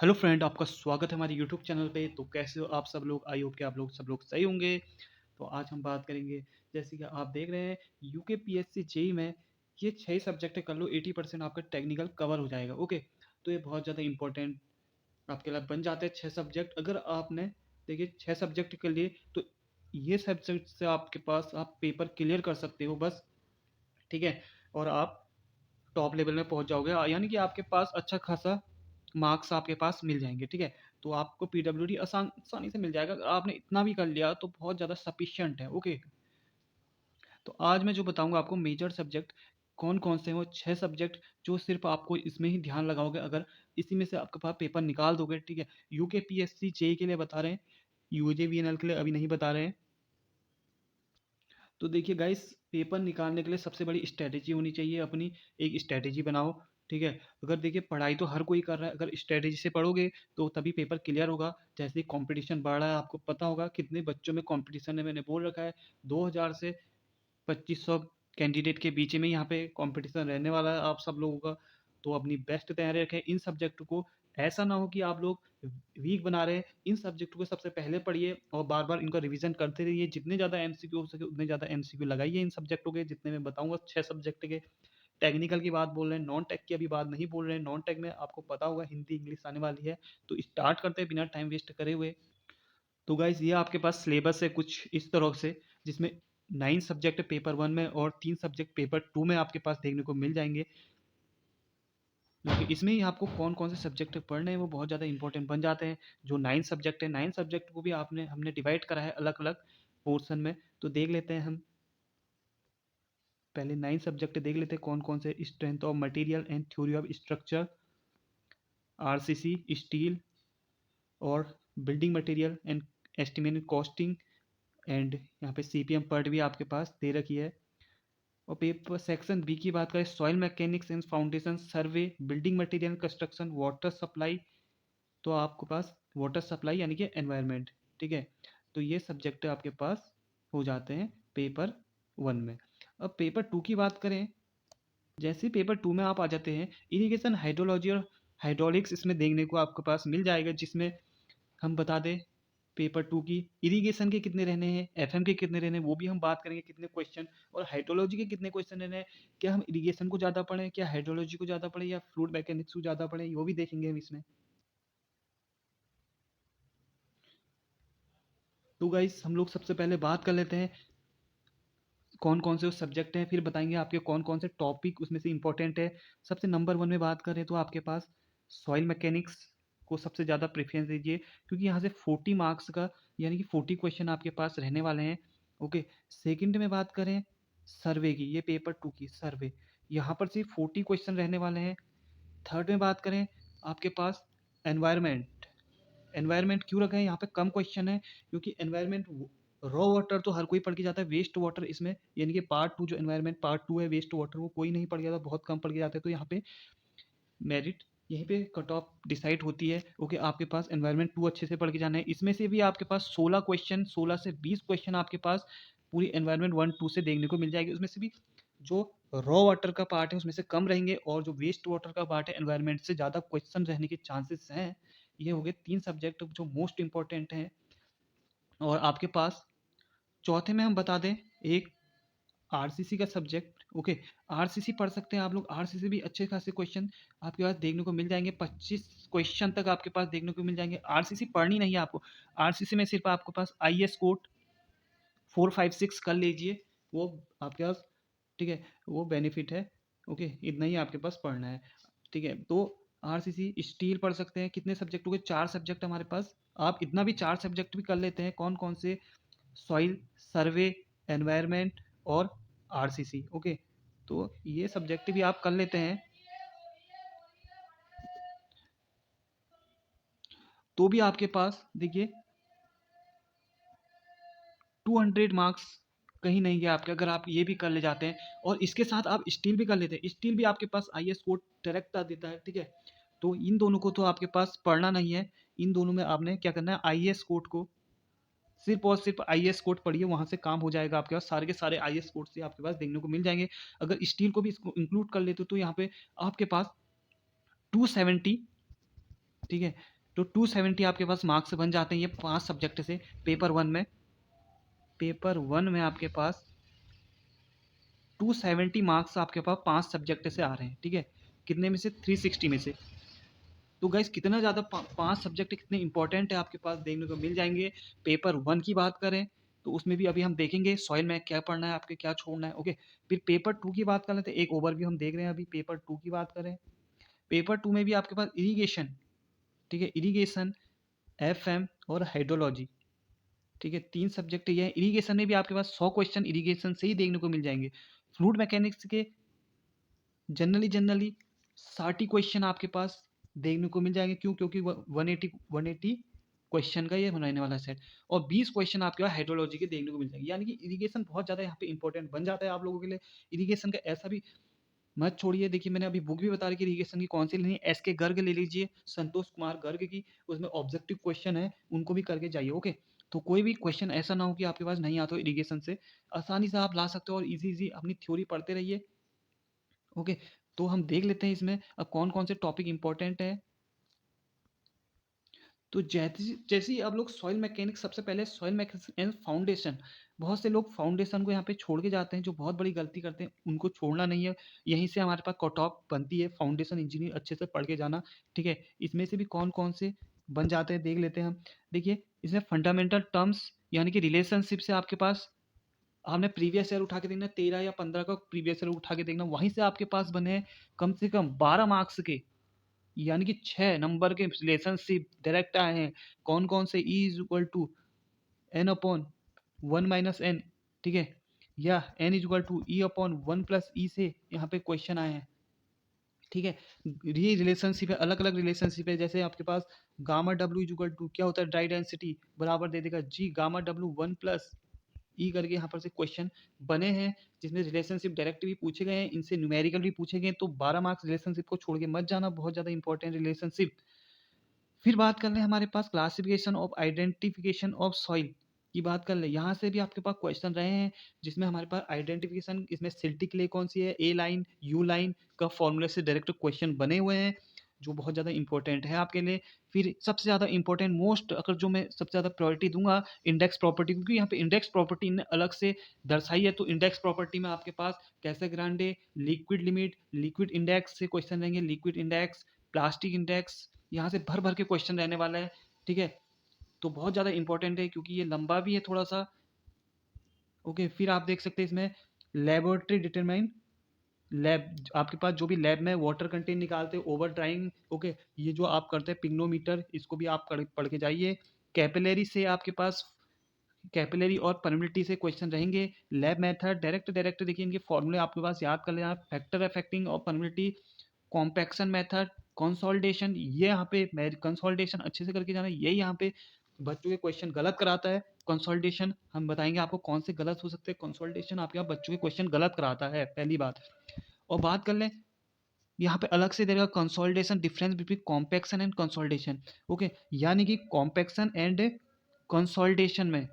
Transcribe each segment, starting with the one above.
Hello friend, आपका स्वागत है हमारे यूट्यूब चैनल पे। तो कैसे हो आप सब लोग? आई होप कि आप लोग सब लोग सही होंगे। तो आज हम बात करेंगे, जैसे कि आप देख रहे हैं यूके पीएससी जेई में ये 6 सब्जेक्ट कर लो, 80% आपका टेक्निकल कवर हो जाएगा। ओके, तो ये बहुत ज़्यादा इंपॉर्टेंट आपके लिए बन जाते हैं 6 सब्जेक्ट। अगर आपने देखिए 6 सब्जेक्ट के लिए, तो ये सब्जेक्ट से आपके पास आप पेपर क्लियर कर सकते हो बस, ठीक है। और आप टॉप लेवल में पहुंच जाओगे, यानी कि आपके पास अच्छा खासा मार्क्स आपके पास मिल जाएंगे, ठीक है। तो आपको पीडब्ल्यूडी आसानी से मिल जाएगा। अगर आपने इतना भी कर लिया तो बहुत ज़्यादा सफिशियंट है। ओके, तो आज मैं जो बताऊंगा आपको मेजर सब्जेक्ट कौन कौन से हैं, वो 6 सब्जेक्ट जो सिर्फ आपको इसमें ही ध्यान लगाओगे, अगर इसी में से आपके पास पेपर निकाल दोगे, ठीक है। यूके पीएससी जेई के लिए बता रहे हैं, यूजेवीएनएल के लिए अभी नहीं बता रहे हैं। तो देखिए गाइस, पेपर निकालने के लिए सबसे बड़ी स्ट्रेटेजी होनी चाहिए अपनी। एक स्ट्रेटेजी बनाओ, ठीक है। अगर देखिए पढ़ाई तो हर कोई कर रहा है, अगर स्ट्रेटेजी से पढ़ोगे तो तभी पेपर क्लियर होगा। जैसे ही कंपटीशन बढ़ रहा है, आपको पता होगा कितने बच्चों में कंपटीशन है। मैंने बोल रखा है 2000 से 2500 कैंडिडेट के बीच में यहाँ पे कंपटीशन रहने वाला है आप सब लोगों का। तो अपनी बेस्ट तैयारी रखें इन सब्जेक्ट को। ऐसा ना हो कि आप लोग वीक बना रहे हैं। इन सब्जेक्ट को सबसे पहले पढ़िए और बार बार इनका रिवीजन करते रहिए। जितने ज़्यादा एमसीक्यू हो सके उतने ज़्यादा एमसीक्यू लगाइए इन सब्जेक्टों के, जितने मैं बताऊंगा 6 सब्जेक्ट के। टेक्निकल की बात बोल रहे हैं, नॉन टेक की अभी बात नहीं बोल रहे हैं। नॉन टेक में आपको पता होगा हिंदी इंग्लिश आने वाली है। तो स्टार्ट करते हैं बिना टाइम वेस्ट करे हुए। तो गाइज ये आपके पास सिलेबस है कुछ इस तरह से, जिसमें 9 सब्जेक्ट पेपर 1 में और 3 सब्जेक्ट पेपर 2 में आपके पास देखने को मिल जाएंगे। क्योंकि इसमें ही आपको कौन कौन से सब्जेक्ट पढ़ने हैं वो बहुत ज़्यादा इंपॉर्टेंट बन जाते हैं। जो 9 सब्जेक्ट है, 9 सब्जेक्ट को भी हमने डिवाइड करा है अलग अलग पोर्शन में। तो देख लेते हैं हम पहले 9 सब्जेक्ट देख लेते हैं कौन कौन से। Strength of material and theory of structure, RCC, steel और building material and estimated costing, and यहाँ पे सीपीएम पर्ट भी आपके पास दे रखी है। और पेपर सेक्शन बी की बात करें, soil mechanics and foundation survey, building material construction, water supply. तो आपके पास वाटर सप्लाई यानी कि एनवायरनमेंट, ठीक है। तो ये सब्जेक्ट आपके पास हो जाते हैं पेपर 1 में। अब पेपर 2 की बात करें, जैसे पेपर 2 में आप आ जाते हैं, इरिगेशन, हाइड्रोलॉजी और हाइड्रोलिक्स इसमें देखने को आपके पास मिल जाएगा। जिसमें हम बता दें पेपर 2 की इरिगेशन के कितने रहने हैं, एफएम के कितने रहने हैं, वो भी हम बात करेंगे कितने क्वेश्चन। और हाइड्रोलॉजी के कितने क्वेश्चन रहने हैं, क्या हम इरिगेशन को ज़्यादा पढ़ें, क्या हाइड्रोलॉजी को ज़्यादा पढ़ें, या फ्लूइड मैकेनिक्स को ज़्यादा पढ़ें, वो भी देखेंगे हम इसमें। तो गाइस हम लोग सबसे पहले बात कर लेते हैं कौन कौन से सब्जेक्ट हैं, फिर बताएंगे आपके कौन कौन से टॉपिक उसमें से इंपॉर्टेंट है। सबसे नंबर 1 में बात करें तो आपके पास सॉइल मैकेनिक्स को सबसे ज़्यादा प्रेफरेंस दीजिए, क्योंकि यहाँ से 40 मार्क्स का यानी कि 40 क्वेश्चन आपके पास रहने वाले हैं। ओके, सेकंड में बात करें सर्वे की, ये पेपर 2 की सर्वे, यहाँ पर सिर्फ 40 क्वेश्चन रहने वाले हैं। थर्ड में बात करें आपके पास एनवायरमेंट। एनवायरनमेंट क्यों रखा है यहाँ पे कम क्वेश्चन है, क्योंकि एनवायरनमेंट रॉ वाटर तो हर कोई पढ़ के जाता है, वेस्ट वाटर इसमें यानी कि पार्ट 2 जो एनवायरनमेंट पार्ट 2 है वेस्ट वाटर, वो कोई नहीं पढ़ के जाता, बहुत कम पढ़ के जाते हैं। तो यहाँ पे मेरिट यहीं पे कट ऑफ डिसाइड होती है। ओके, आपके पास एनवायरनमेंट 2 अच्छे से पढ़ के जाना है। इसमें से भी आपके पास 16 क्वेश्चन, 16 से 20 क्वेश्चन आपके पास पूरी एनवायरनमेंट 1 2 से देखने को मिल जाएगी। उसमें से भी जो रॉ वाटर का पार्ट है उसमें से कम रहेंगे, और जो वेस्ट वाटर का पार्ट है एनवायरनमेंट से ज़्यादा क्वेश्चन रहने के चांसेस हैं। ये हो गए 3 सब्जेक्ट जो मोस्ट इंपॉर्टेंट हैं। और आपके पास चौथे में हम बता दें एक आरसीसी का सब्जेक्ट। ओके, आरसीसी पढ़ सकते हैं आप लोग। आरसीसी भी अच्छे खासे क्वेश्चन आपके पास देखने को मिल जाएंगे, 25 क्वेश्चन तक आपके पास देखने को मिल जाएंगे। आरसीसी पढ़नी नहीं है आपको। आरसीसी में सिर्फ आपके पास आईएएस कोड 4 5 6 कर लीजिए, वो आपके पास, ठीक है, वो बेनिफिट है। ओके, इतना ही आपके पास पढ़ना है, ठीक है। तो आरसीसी, स्टील पढ़ सकते हैं। कितने सब्जेक्ट हो गए? 4 सब्जेक्ट हमारे पास। आप इतना भी 4 सब्जेक्ट भी कर लेते हैं। कौन कौन से? सॉइल सर्वे, एनवायरनमेंट और आरसीसी। ओके, तो ये सब्जेक्ट भी आप कर लेते हैं तो भी आपके पास देखिए 200 मार्क्स कहीं नहीं गया आपके, अगर आप ये भी कर ले जाते हैं और इसके साथ आप स्टील भी कर लेते हैं। स्टील भी आपके पास आईएएस कोड डायरेक्ट आ देता है, ठीक है। तो इन दोनों को तो आपके पास पढ़ना नहीं है। इन दोनों में आपने क्या करना है, आईएएस कोड को सिर्फ और सिर्फ आईएएस कोड पढ़िए, वहां से काम हो जाएगा आपके पास। सारे के सारे आईएएस कोड से आपके पास देखने को मिल जाएंगे। अगर स्टील को भी इसको इंक्लूड कर लेते हो तो यहाँ पे आपके पास 270, ठीक है। तो 270 आपके पास मार्क्स बन जाते हैं ये 5 सब्जेक्ट से। पेपर 1 में, पेपर 1 में आपके पास 270 मार्क्स आपके पास 5 सब्जेक्ट से आ रहे हैं, ठीक है। कितने में से? 360 में से। तो गाइस कितना ज़्यादा 5 सब्जेक्ट कितने इंपॉर्टेंट है आपके पास देखने को मिल जाएंगे। पेपर 1 की बात करें तो उसमें भी अभी हम देखेंगे सॉइल में क्या पढ़ना है आपके, क्या छोड़ना है, ओके। फिर पेपर 2 की बात कर लेते हैं, एक ओवरव्यू हम देख रहे हैं अभी। पेपर 2 की बात करें, पेपर 2 में भी आपके पास इरिगेशन, ठीक है, इरिगेशन, एफएम और हाइड्रोलॉजी, ठीक है, 3 सब्जेक्ट ये हैं। इरिगेशन में भी आपके पास 100 क्वेश्चन इरिगेशन से ही देखने को मिल जाएंगे। फ्लूइड मैकेनिक्स के जनरली 60 क्वेश्चन आपके पास देखने को मिल जाएंगे। क्यों? क्योंकि 180 क्वेश्चन का ये रहने वाला सेट, और 20 क्वेश्चन आपके पास हाइड्रोलॉजी के देखने को मिल जाएंगे। यानी कि इरिगेशन बहुत ज़्यादा यहाँ पे इंपॉर्टेंट बन जाता है आप लोगों के लिए। इरिगेशन का ऐसा भी मत छोड़िए, देखिए मैंने अभी बुक भी बता रही कि इरिगेशन की कौन सी लेनी है। एस के गर्ग ले लीजिए, संतोष कुमार गर्ग की, उसमें ऑब्जेक्टिव क्वेश्चन है, उनको भी करके जाइए, ओके। तो कोई भी क्वेश्चन ऐसा ना हो कि आपके पास नहीं आता हो इरिगेशन से, आसानी से आप ला सकते हो और इजी इजी अपनी थ्योरी पढ़ते रहिए, ओके। तो हम देख लेते हैं इसमें अब कौन कौन से टॉपिक इंपॉर्टेंट है। तो जैसे जैसे ही अब लोग सॉइल मैकेनिक्स, सबसे पहले सॉइल मैकेनिक्स एंड फाउंडेशन। बहुत से लोग फाउंडेशन को यहाँ पे छोड़ के जाते हैं, जो बहुत बड़ी गलती करते हैं। उनको छोड़ना नहीं है, यहीं से हमारे पास कट ऑफ बनती है। फाउंडेशन इंजीनियर अच्छे से पढ़ के जाना, ठीक है। इसमें से भी कौन कौन से बन जाते हैं देख लेते हैं हम। देखिए इसमें फंडामेंटल टर्म्स यानी कि रिलेशनशिप से आपके पास, आपने प्रीवियस ईयर उठा के देखना, 13 या 15 का प्रीवियस ईयर उठा के देखना, वहीं से आपके पास बने हैं कम से कम 12 मार्क्स के, यानी कि 6 नंबर के रिलेशनशिप डायरेक्ट आए हैं। कौन कौन से? E is equal to N upon 1 - n, ठीक है, या N is equal to E upon 1 + E से यहाँ पे क्वेश्चन आए हैं, ठीक है। ये रिलेशनशिप है, अलग अलग रिलेशनशिप है। जैसे आपके पास gamma W is equal to क्या होता है, ड्राई डेंसिटी बराबर दे देगा जी गामा डब्ल्यू 1 + ई करके यहाँ पर से क्वेश्चन बने हैं, जिसमें रिलेशनशिप डायरेक्ट भी पूछे गए हैं, इनसे न्यूमेरिकल भी पूछे गए हैं। तो 12 मार्क्स रिलेशनशिप को छोड़ के मत जाना, बहुत ज़्यादा इंपॉर्टेंट रिलेशनशिप। फिर बात कर लें हमारे पास classification of identification of soil की बात कर ले। यहाँ से भी आपके पास क्वेश्चन रहे हैं, जिसमें हमारे पास आइडेंटिफिकेशन, इसमें सिल्टिक ले कौन सी है, ए लाइन यू लाइन का फॉर्मूले से डायरेक्ट क्वेश्चन बने हुए हैं, जो बहुत ज़्यादा इंपॉर्टेंट है आपके लिए। फिर सबसे ज़्यादा इंपॉर्टेंट मोस्ट, अगर जो मैं सबसे ज़्यादा प्रायोरिटी दूंगा, इंडेक्स प्रॉपर्टी, क्योंकि यहाँ पे इंडेक्स प्रॉपर्टी ने अलग से दर्शाई है। तो इंडेक्स प्रॉपर्टी में आपके पास कैसे Grande, liquid limit, liquid index से क्वेश्चन रहेंगे, लिक्विड इंडेक्स, प्लास्टिक इंडेक्स, यहाँ से भर भर के क्वेश्चन रहने वाला है, ठीक है। तो बहुत ज़्यादा इंपॉर्टेंट है क्योंकि ये लंबा भी है थोड़ा सा, ओके। फिर आप देख सकते हैं इसमें लेबोरेटरी डिटरमाइन, लैब आपके पास जो भी लैब में वाटर कंटेंट निकालते हैं, ओवर ड्राइंग, ओके, ये जो आप करते हैं पिग्नोमीटर, इसको भी आप पढ़ के जाइए। कैपिलरी से आपके पास कैपिलरी और परमिलिटी से क्वेश्चन रहेंगे। लैब मेथड डायरेक्ट डायरेक्ट देखिए, इनके फॉर्मूले आपके पास याद कर लेना। फैक्टर अफेक्टिंग और परमिलिटी, कॉम्पैक्शन मेथड, कंसोलिडेशन, ये यहाँ पे कंसोलिडेशन अच्छे से करके जाना। ये यहाँ पे बच्चों के क्वेश्चन गलत कराता है। कंसोलिडेशन हम बताएंगे आपको कौन से गलत हो सकते हैं। कंसोलिडेशन आपके यहाँ बच्चों के क्वेश्चन गलत कराता है, पहली बात। और बात कर लें यहाँ पे अलग से देगा consolidation, difference between compaction and consolidation, okay. यानी कि कॉम्पैक्शन एंड कंसोलिडेशन में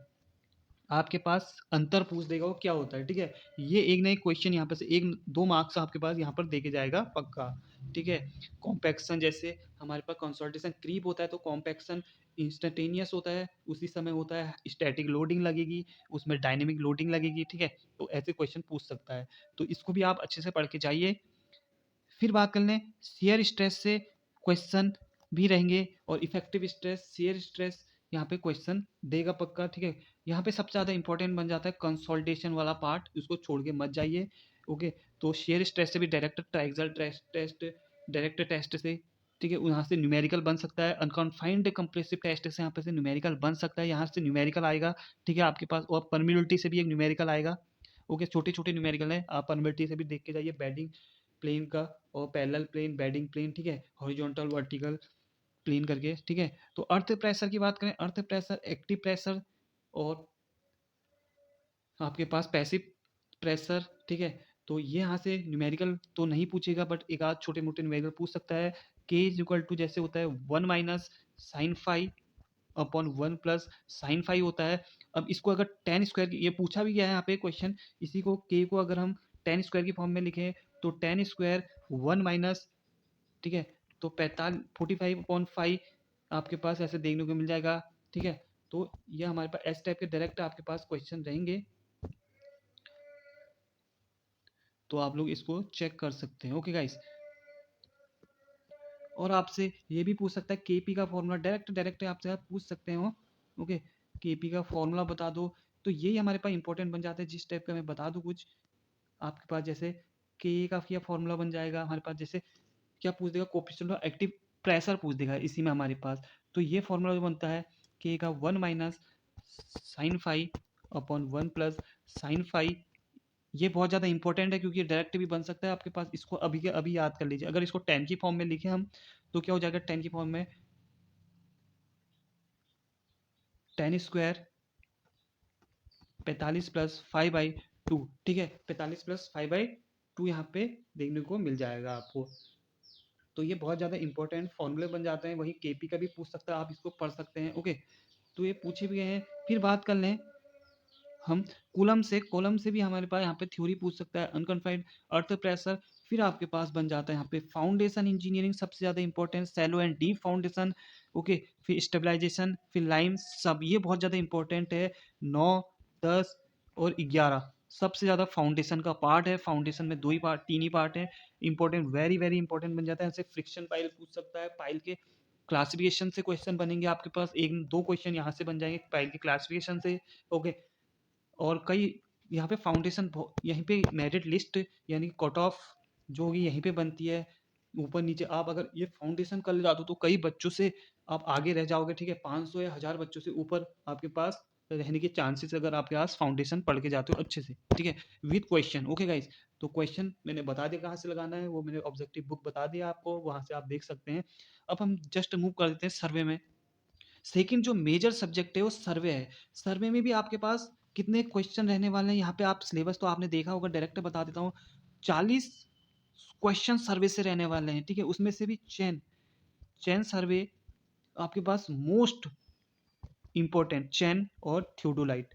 आपके पास अंतर पूछ देगा वो क्या होता है, ठीक है। ये एक ना एक क्वेश्चन यहाँ पे से 1-2 मार्क्स आपके पास यहाँ पर देके जाएगा पक्का, ठीक है। कॉम्पैक्शन, जैसे हमारे पास कंसोलिडेशन क्रीप होता है, तो कॉम्पैक्शन इंस्टेंटेनियस होता है, उसी समय होता है। स्टैटिक लोडिंग लगेगी, उसमें डायनेमिक लोडिंग लगेगी, ठीक है। तो ऐसे क्वेश्चन पूछ सकता है, तो इसको भी आप अच्छे से पढ़ के जाइए। फिर बात कर लें शेयर स्ट्रेस से क्वेश्चन भी रहेंगे, और इफेक्टिव स्ट्रेस, शेयर स्ट्रेस यहाँ पे क्वेश्चन देगा पक्का, ठीक है। यहाँ पे सबसे ज़्यादा इंपॉर्टेंट बन जाता है कंसोलिडेशन वाला पार्ट, उसको छोड़ के मत जाइए, ओके। तो शेयर स्ट्रेस से भी डायरेक्ट ट्राइक्सल टेस्ट, डायरेक्ट टेस्ट से, ठीक है, यहाँ से न्यूमेरिकल बन सकता है। अनकन्फाइंड कंप्रेसिव टेस्ट से यहाँ पे से न्यूमेरिकल बन सकता है, यहाँ से न्यूमेरिकल आएगा, ठीक है आपके पास। और परमिलिटी से भी एक न्यूमेरिकल आएगा, ओके। छोटे छोटे न्यूमेरिकल है, आप परमिलिटी से भी देख के जाइए। बेडिंग प्लेन का, और पैरेलल प्लेन, बेडिंग प्लेन, ठीक है, हॉरिजॉन्टल वर्टिकल प्लेन करके, ठीक है। तो अर्थ प्रेशर की बात करें, अर्थ प्रेशर, एक्टिव प्रेशर, और आपके पास पैसिव प्रेशर, ठीक है। तो ये यहाँ से न्यूमेरिकल तो नहीं पूछेगा, बट एक आध छोटे मोटे न्यूमेरिकल पूछ सकता है। के इज इक्वल टू जैसे होता है 1 - sin φ अपॉन 1 + sin φ होता है। अब इसको अगर टेन स्क्वायर, ये पूछा भी गया है यहाँ पे क्वेश्चन, इसी को के को अगर हम टेन स्क्वायर की फॉर्म में लिखें, तो टेन स्क्वायर 1 - ठीक है, तो 45/5 आपके पास ऐसे देखने को मिल जाएगा, ठीक है। तो ये हमारे पास एस टाइप के डायरेक्ट आपके पास क्वेश्चन रहेंगे, तो आप लोग इसको चेक कर सकते हैं। ओके गाइस, और आपसे ये भी पूछ सकता है केपी का फॉर्मूला, डायरेक्ट डायरेक्ट आपसे आप पूछ सकते हो। ओके, केपी का फॉर्मूला बता दो, तो यही हमारे पास इंपॉर्टेंट बन जाता है। जिस टाइप का मैं बता दूं कुछ आपके पास, जैसे के का क्या फॉर्मूला बन जाएगा हमारे पास, जैसे क्या पूछ देगा, कोफिशिएंट ऑफ एक्टिव प्रेशर पूछ देगा इसी में हमारे पास। तो ये फॉर्मूला जो बनता है के का 1 minus sine five upon 1 plus sine five, ये बहुत ज़्यादा इंपॉर्टेंट है क्योंकि डायरेक्ट भी बन सकता है आपके पास। इसको अभी के अभी याद कर लीजिए। अगर इसको टेन की फॉर्म में लिखे हम, तो क्या हो जाएगा, टेन की फॉर्म में टेन स्क्वायर 45 + 5/2, ठीक है, 45 + 5/2 यहाँ पे देखने को मिल जाएगा आपको। तो ये बहुत ज़्यादा इंपॉर्टेंट फॉर्मूले बन जाते हैं। वही केपी का भी पूछ सकता है, आप इसको पढ़ सकते हैं। ओके, तो ये पूछे भी गए हैं। फिर बात कर लें हम कॉलम से भी हमारे पास यहाँ पे थ्योरी पूछ सकता है, अनकन्फाइंड अर्थ प्रेशर। फिर आपके पास बन जाता है यहाँ पे फाउंडेशन इंजीनियरिंग, सबसे ज़्यादा important, shallow and deep foundation. Okay, फिर स्टेबलाइजेशन, फिर लाइम, सब ये बहुत ज़्यादा इंपॉर्टेंट है। 9, 10 और 11 सबसे ज़्यादा फाउंडेशन का पार्ट है। फाउंडेशन में दो ही पार्ट, तीन ही पार्ट है, इंपॉर्टेंट, वेरी वेरी इंपॉर्टेंट बन जाता है। जैसे फ्रिक्शन पाइल पूछ सकता है, पाइल के क्लासिफिकेशन से क्वेश्चन बनेंगे आपके पास, एक दो क्वेश्चन यहाँ से बन जाएंगे पाइल के क्लासिफिकेशन से। ओके, और कई यहाँ पे फाउंडेशन, यहीं पे मेरिट लिस्ट यानी कट ऑफ जो होगी यहीं पे बनती है, ऊपर नीचे। आप अगर ये फाउंडेशन कर ले जाते हो तो कई बच्चों से आप आगे रह जाओगे, ठीक है, 500 या 1000 बच्चों से ऊपर आपके पास रहने के चांसेस, अगर आपके पास फाउंडेशन पढ़ के जाते हो अच्छे से, ठीक है, विद क्वेश्चन। ओके गाइस, तो क्वेश्चन मैंने बता दिया कहाँ से लगाना है, वो मैंने ऑब्जेक्टिव बुक बता दिया आपको, वहां से आप देख सकते हैं। अब हम जस्ट मूव कर देते हैं सर्वे में। सेकंड जो मेजर सब्जेक्ट है वो सर्वे है। सर्वे में भी आपके पास कितने क्वेश्चन रहने वाले हैं, यहाँ पे आप सिलेबस तो आपने देखा होगा, डायरेक्ट बता देता हूँ। 40 क्वेश्चन सर्वे से रहने वाले हैं, ठीक है। उसमें से भी चेन चेन सर्वे आपके पास मोस्ट इंपॉर्टेंट, चेन और थियोडोलाइट।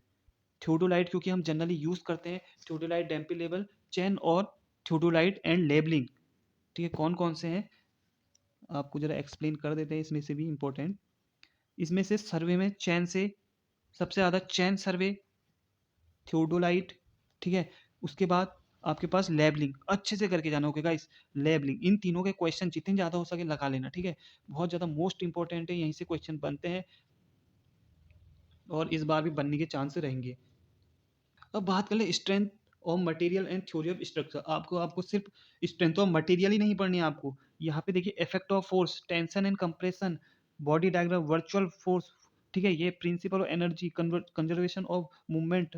थियोडोलाइट क्योंकि हम जनरली यूज करते हैं, थियोडोलाइट, डेम्पी लेवल, चेन और थियोडोलाइट एंड लेबलिंग, ठीक है। कौन कौन से हैं आपको जरा एक्सप्लेन कर देते हैं, इसमें से भी इंपॉर्टेंट। इसमें से सर्वे में चैन से सबसे ज़्यादा चैन सर्वे, थियोडोलाइट, ठीक है। उसके बाद आपके पास लेबलिंग, अच्छे से करके जाना होगा गाइस। लेबलिंग, इन तीनों के क्वेश्चन जितने ज़्यादा हो सके लगा लेना, ठीक है। बहुत ज़्यादा मोस्ट इंपॉर्टेंट है, यहीं से क्वेश्चन बनते हैं और इस बार भी बनने के चांस रहेंगे। अब बात कर ले strength of material and theory of structure. आपको आपको सिर्फ स्ट्रेंथ ऑफ मटेरियल ही नहीं पढ़नी है आपको, यहाँ पे देखिए effect of force, tension and compression, body diagram, virtual force, ठीक है, ये principle of energy, conservation of movement,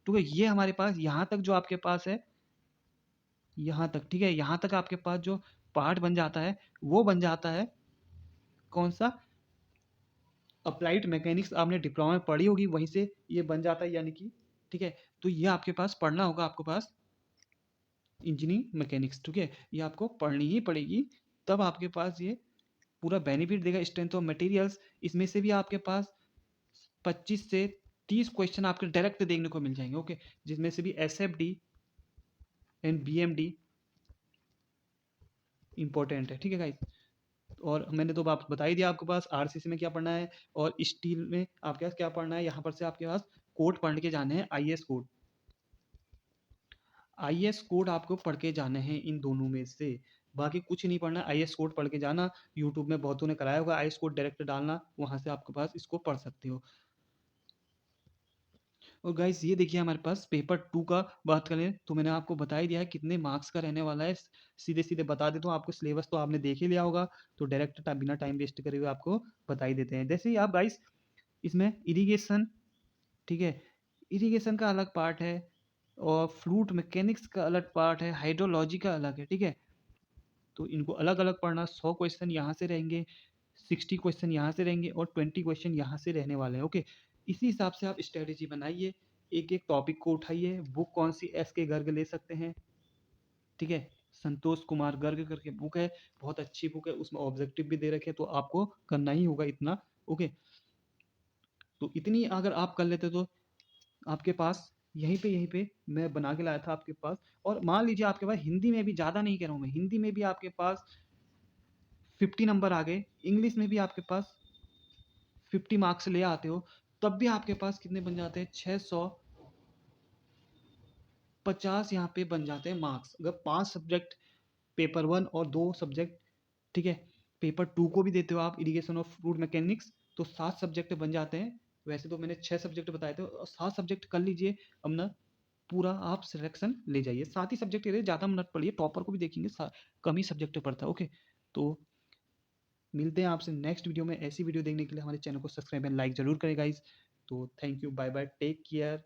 ठीक है। ये हमारे पास यहाँ तक जो आपके पास है, यहाँ तक, ठीक है, यहाँ तक आपके पास जो पार्ट बन जाता है वो बन जाता है कौन सा, अप्लाइड मैकेनिक्स, आपने डिप्लोमा में पढ़ी होगी, वहीं से ये बन जाता है, यानी कि, ठीक है। तो ये आपके पास पढ़ना होगा, आपके पास इंजीनियरिंग मैकेनिक्स, ठीक है, ये आपको पढ़नी ही पड़ेगी, तब आपके पास ये पूरा बेनिफिट देगा। स्ट्रेंथ ऑफ मटेरियल्स, इसमें से भी आपके पास 25 से 30 क्वेश्चन आपके डायरेक्ट देखने को मिल जाएंगे। ओके, जिसमें से भी S F D and B M D important है, ठीक है गाइस। और मैंने तो आप बता ही दिया आपके पास आरसीसी में क्या पढ़ना है और स्टील में आपके पास क्या पढ़ना है। यहाँ पर से आपके पास कोड पढ़ के जाने हैं, आईएएस कोड, आईएएस कोड आपको पढ़ के जाने हैं इन दोनों में से, बाकी कुछ नहीं पढ़ना। आईएएस कोड पढ़ के जाना, यूट्यूब में बहुतों ने कराया होगा, आईएएस कोड डायरेक्ट डालना, वहां से आपके पास इसको पढ़ सकते हो। और गाइस ये देखिए हमारे पास पेपर 2 का बात करें तो मैंने आपको बता ही दिया है कितने मार्क्स का रहने वाला है। सीधे सीधे बता देता हूँ आपको, सिलेबस तो आपने देख ही लिया होगा, तो डायरेक्ट बिना टाइम वेस्ट करे हुए आपको बता ही देते हैं। जैसे ही आप गाइस इसमें इरिगेशन, ठीक है, इरिगेशन का अलग पार्ट है और फ्लूइड मैकेनिक्स का अलग पार्ट है, हाइड्रोलॉजी का अलग है, ठीक है। तो इनको अलग अलग पढ़ना। 100 क्वेश्चन यहाँ से रहेंगे, 60 क्वेश्चन यहाँ से रहेंगे और 20 क्वेश्चन यहाँ से रहने वाले हैं। ओके, इसी हिसाब से आप स्ट्रेटेजी बनाइए, एक एक टॉपिक को उठाइए। बुक कौन सी, एस के गर्ग ले सकते हैं, ठीक है, संतोष कुमार गर्ग करके बुक है, बहुत अच्छी बुक है, उसमें ऑब्जेक्टिव भी दे रखे हैं, तो आपको करना ही होगा इतना। ओके, तो इतनी अगर आप कर लेते तो आपके पास यहीं पे मैं बना के लाया था आपके पास। और मान लीजिए आपके पास हिंदी में भी, ज़्यादा नहीं कह रहा हूँ मैं, हिंदी में भी आपके पास 50 नंबर आ गए, इंग्लिश में भी आपके पास 50 मार्क्स ले आते हो, तब भी आपके पास कितने बन जाते हैं, 650 यहाँ पे बन जाते हैं मार्क्स। अगर 5 सब्जेक्ट पेपर 1 और 2 सब्जेक्ट, ठीक है, पेपर 2 को भी देते हो आप, इरिगेशन और फ्लूइड मैकेनिक्स, तो 7 सब्जेक्ट बन जाते हैं। वैसे तो मैंने 6 सब्जेक्ट बताए थे, और 7 सब्जेक्ट कर लीजिए अपना, पूरा आप सिलेक्शन ले जाइए। 7 ही सब्जेक्ट ले, ज़्यादा मत पढ़िए, टॉपर को भी देखेंगे कम ही सब्जेक्ट पढ़ता है। ओके, तो मिलते हैं आपसे नेक्स्ट वीडियो में। ऐसी वीडियो देखने के लिए हमारे चैनल को सब्सक्राइब एंड लाइक जरूर करें गाइज। तो thank you, bye bye, take care.